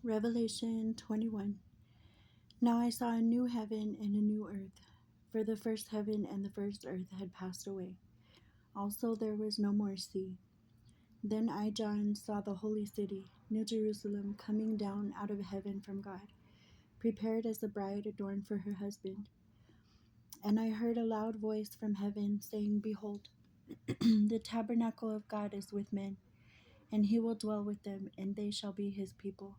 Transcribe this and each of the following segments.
Revelation 21. Now I saw a new heaven and a new earth, for the first heaven and the first earth had passed away. Also there was no more sea. Then I, John, saw the holy city, New Jerusalem, coming down out of heaven from God, prepared as a bride adorned for her husband. And I heard a loud voice from heaven saying, Behold, the tabernacle of God is with men, and he will dwell with them, and they shall be his people.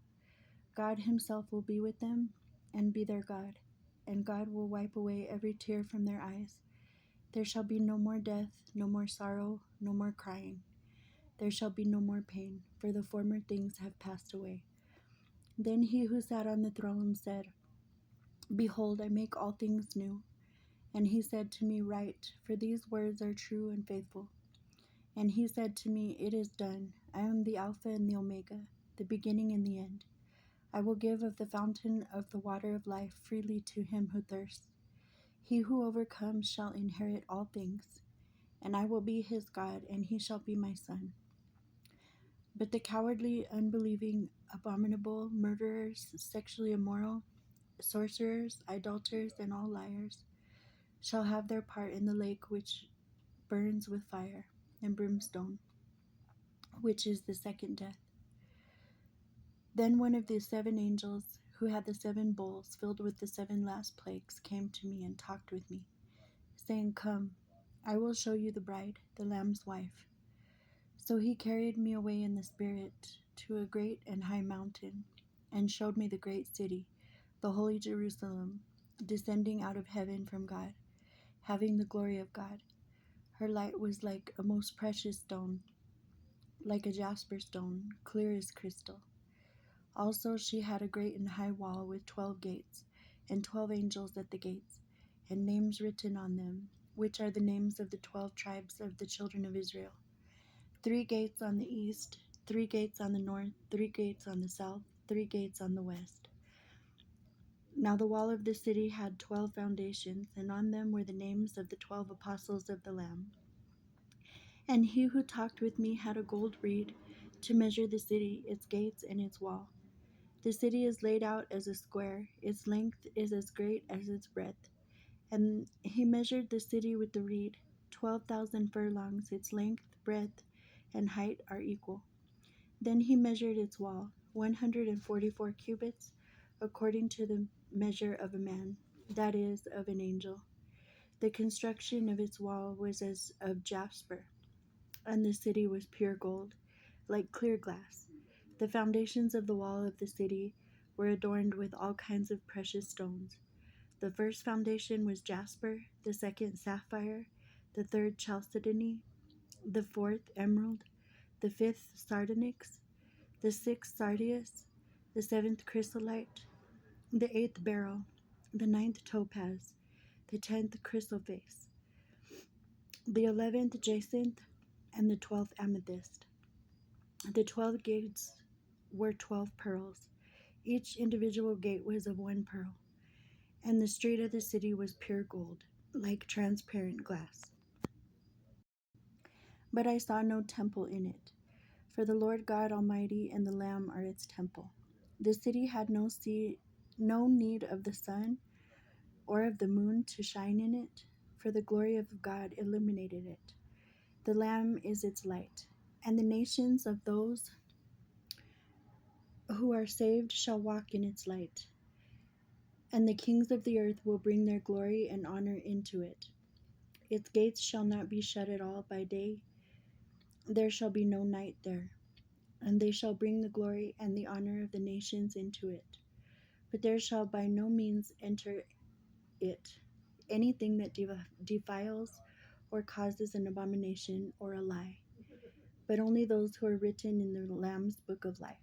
God himself will be with them and be their God, and God will wipe away every tear from their eyes. There shall be no more death, no more sorrow, no more crying. There shall be no more pain, for the former things have passed away. Then he who sat on the throne said, Behold, I make all things new. And he said to me, Write, for these words are true and faithful. And he said to me, It is done. I am the Alpha and the Omega, the beginning and the end. I will give of the fountain of the water of life freely to him who thirsts. He who overcomes shall inherit all things, and I will be his God, and he shall be my son. But the cowardly, unbelieving, abominable, murderers, sexually immoral, sorcerers, idolaters, and all liars shall have their part in the lake which burns with fire and brimstone, which is the second death. Then one of the seven angels who had the seven bowls filled with the seven last plagues came to me and talked with me, saying, Come, I will show you the bride, the Lamb's wife. So he carried me away in the spirit to a great and high mountain, and showed me the great city, the holy Jerusalem, descending out of heaven from God, having the glory of God. Her light was like a most precious stone, like a jasper stone, clear as crystal. Also she had a great and high wall with 12 gates, and 12 angels at the gates, and names written on them, which are the names of the 12 tribes of the children of Israel. 3 gates on the east, 3 gates on the north, 3 gates on the south, 3 gates on the west. Now the wall of the city had 12 foundations, and on them were the names of the 12 apostles of the Lamb. And he who talked with me had a gold reed to measure the city, its gates, and its wall. The city is laid out as a square, its length is as great as its breadth. And he measured the city with the reed, 12,000 furlongs, its length, breadth, and height are equal. Then he measured its wall, 144 cubits, according to the measure of a man, that is, of an angel. The construction of its wall was as of jasper, and the city was pure gold, like clear glass. The foundations of the wall of the city were adorned with all kinds of precious stones. The first foundation was jasper, the second sapphire, the third chalcedony, the fourth emerald, the fifth sardonyx, the sixth sardius, the seventh chrysolite, the eighth beryl, the ninth topaz, the 10th chrysoprase, the 11th jacinth, and the 12th amethyst. The 12 gates were 12 pearls. Each individual gate was of 1 pearl, and the street of the city was pure gold, like transparent glass. But I saw no temple in it, for the Lord God Almighty and the Lamb are its temple. The city had no need of the sun or of the moon to shine in it, for the glory of God illuminated it. The Lamb is its light, and the nations of those who are saved shall walk in its light. And the kings of the earth will bring their glory and honor into it. Its gates shall not be shut at all by day. There shall be no night there. And they shall bring the glory and the honor of the nations into it. But there shall by no means enter it anything that defiles or causes an abomination or a lie, but only those who are written in the Lamb's book of life.